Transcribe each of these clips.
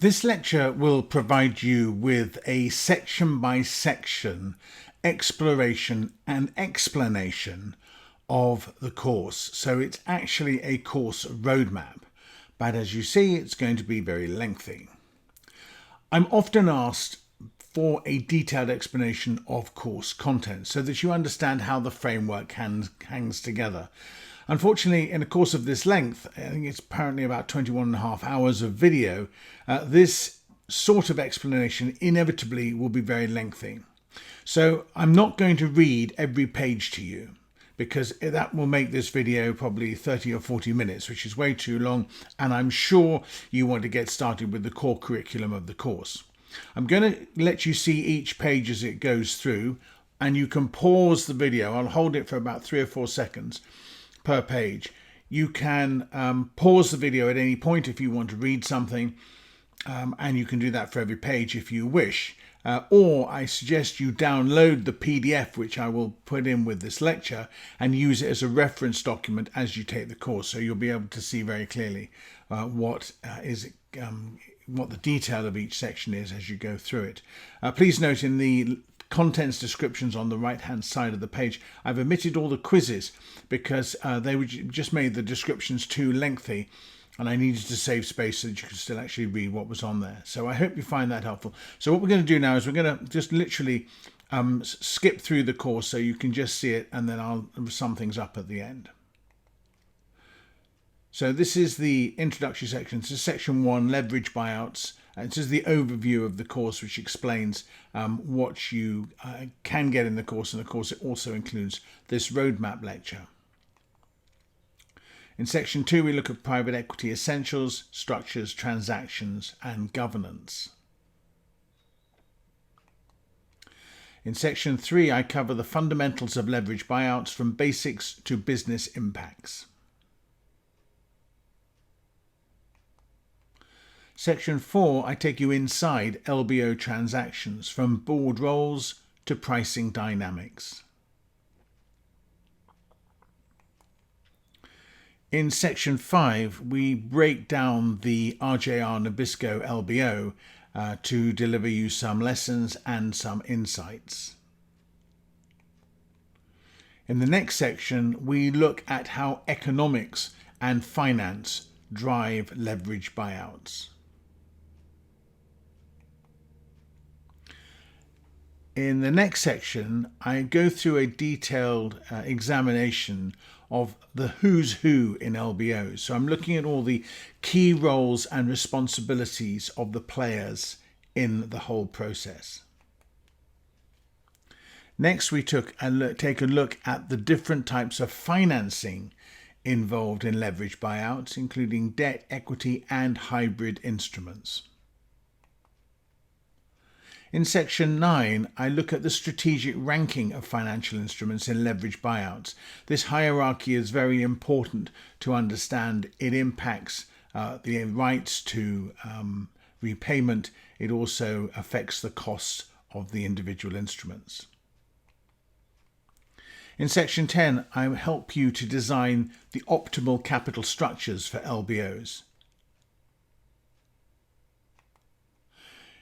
This lecture will provide you with a section-by-section exploration and explanation of the course. So it's actually a course roadmap, but as you see, it's going to be very lengthy. I'm often asked for a detailed explanation of course content so that you understand how the framework hangs together. Unfortunately, in a course of this length, I think it's apparently about 21.5 hours of video, this sort of explanation inevitably will be very lengthy. So I'm not going to read every page to you because that will make this video probably 30 or 40 minutes, which is way too long, and I'm sure you want to get started with the core curriculum of the course. I'm going to let you see each page as it goes through, and you can pause the video. I'll hold it for about 3 or 4 seconds per page. You can pause the video at any point if you want to read something, and you can do that for every page if you wish. Or I suggest you download the PDF, which I will put in with this lecture, and use it as a reference document as you take the course. So you'll be able to see very clearly what the detail of each section is as you go through it. Please note in the contents descriptions on the right hand side of the page, I've omitted all the quizzes because they just made the descriptions too lengthy, and I needed to save space so that you could still actually read what was on there. So I hope you find that helpful. So what we're going to do now is we're going to just literally skip through the course so you can just see it, and then I'll sum things up at the end. So this is the introductory section. This is section 1, leverage buyouts. This is the overview of the course, which explains what you can get in the course, and of course it also includes this roadmap lecture. In section 2, we look at private equity essentials, structures, transactions, and governance. In section 3, I cover the fundamentals of leverage buyouts from basics to business impacts. Section 4, I take you inside LBO transactions, from board roles to pricing dynamics. In section 5, we break down the RJR Nabisco LBO to deliver you some lessons and some insights. In the next section, we look at how economics and finance drive leverage buyouts. In the next section, I go through a detailed examination of the who's who in LBOs. So I'm looking at all the key roles and responsibilities of the players in the whole process. Next, we take a look at the different types of financing involved in leverage buyouts, including debt, equity, and hybrid instruments. In section 9, I look at the strategic ranking of financial instruments in leverage buyouts. This hierarchy is very important to understand. It impacts the rights to repayment. It also affects the costs of the individual instruments. In section 10, I help you to design the optimal capital structures for LBOs.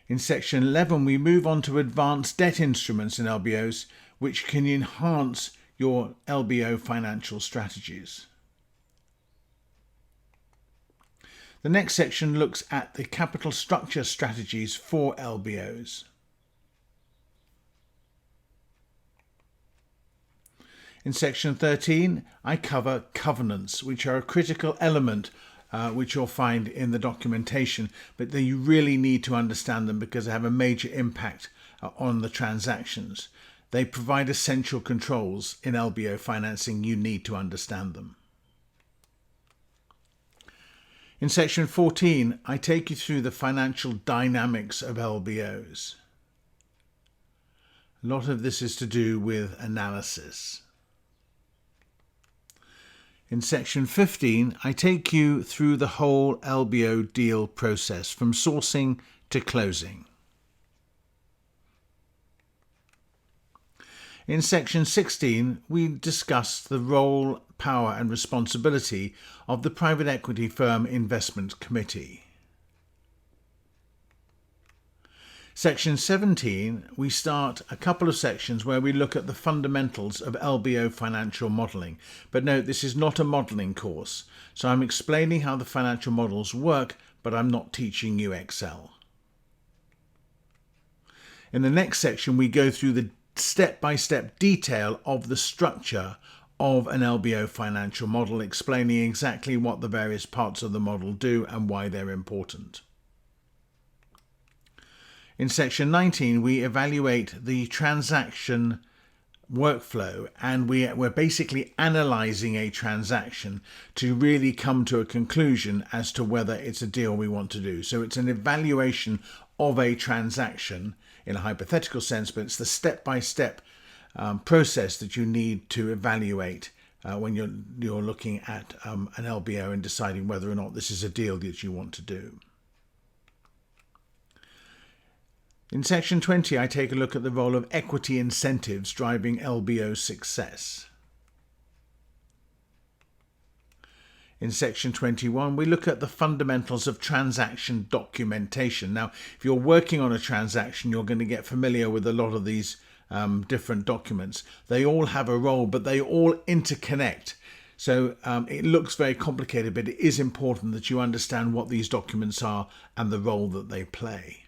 In section 11, we move on to advanced debt instruments in LBOs, which can enhance your LBO financial strategies. The next section looks at the capital structure strategies for LBOs. In section 13, I cover covenants, which are a critical element which you'll find in the documentation, but then you really need to understand them because they have a major impact on the transactions. They provide essential controls in LBO financing. You need to understand them. In section 14, I take you through the financial dynamics of LBOs. A lot of this is to do with analysis. In section 15, I take you through the whole LBO deal process from sourcing to closing. In section 16, we discuss the role, power and responsibility of the private equity firm investment committee. Section 17, we start a couple of sections where we look at the fundamentals of LBO financial modelling. But note, this is not a modelling course. So I'm explaining how the financial models work, but I'm not teaching you Excel. In the next section, we go through the step-by-step detail of the structure of an LBO financial model, explaining exactly what the various parts of the model do and why they're important. In section 19, we evaluate the transaction workflow, and we're basically analysing a transaction to really come to a conclusion as to whether it's a deal we want to do. So it's an evaluation of a transaction in a hypothetical sense, but it's the step-by-step process that you need to evaluate when you're looking at an LBO and deciding whether or not this is a deal that you want to do. In section 20, I take a look at the role of equity incentives driving LBO success. In section 21, we look at the fundamentals of transaction documentation. Now, if you're working on a transaction, you're going to get familiar with a lot of these different documents. They all have a role, but they all interconnect. So it looks very complicated, but it is important that you understand what these documents are and the role that they play.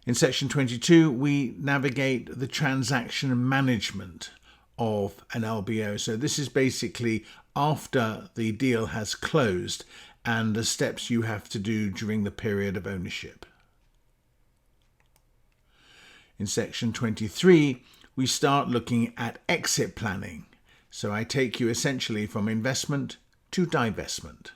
In section 22, we navigate the transaction management of an LBO. So this is basically after the deal has closed and the steps you have to do during the period of ownership. In section 23, we start looking at exit planning. So I take you essentially from investment to divestment.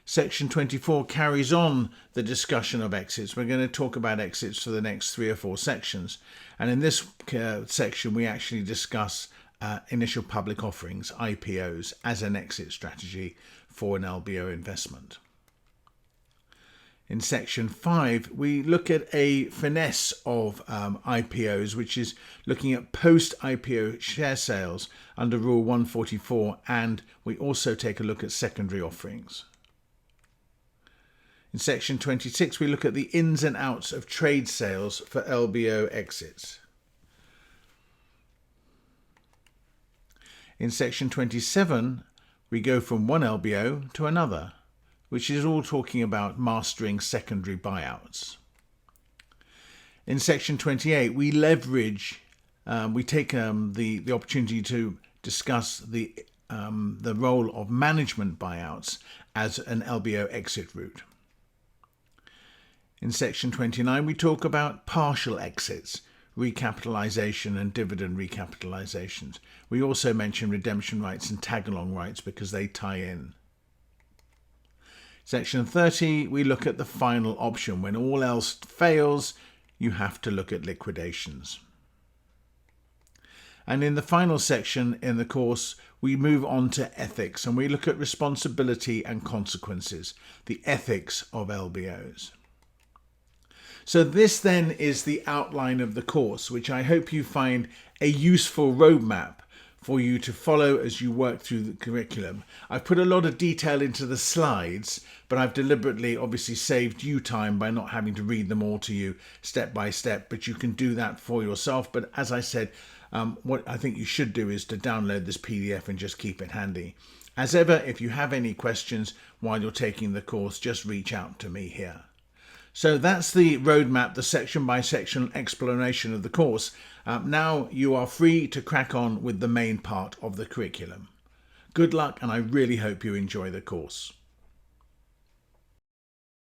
Section 24 carries on the discussion of exits. We're going to talk about exits for the next 3 or 4 sections. And in this section, we actually discuss initial public offerings, IPOs, as an exit strategy for an LBO investment. In section 5, we look at a finesse of IPOs, which is looking at post-IPO share sales under Rule 144, and we also take a look at secondary offerings. In section 26, we look at the ins and outs of trade sales for LBO exits. In section 27, we go from one LBO to another, which is all talking about mastering secondary buyouts. In section 28, we leverage, we take the opportunity to discuss the role of management buyouts as an LBO exit route. In section 29, we talk about partial exits, recapitalization and dividend recapitalizations. We also mention redemption rights and tag-along rights because they tie in. Section 30, we look at the final option. When all else fails, you have to look at liquidations. And in the final section in the course, we move on to ethics and we look at responsibility and consequences, the ethics of LBOs. So this then is the outline of the course, which I hope you find a useful roadmap for you to follow as you work through the curriculum. I've put a lot of detail into the slides, but I've deliberately obviously saved you time by not having to read them all to you step by step, but you can do that for yourself. But as I said, what I think you should do is to download this PDF and just keep it handy. As ever, if you have any questions while you're taking the course, just reach out to me here. So that's the roadmap, the section by section explanation of the course. Now you are free to crack on with the main part of the curriculum. Good luck, and I really hope you enjoy the course.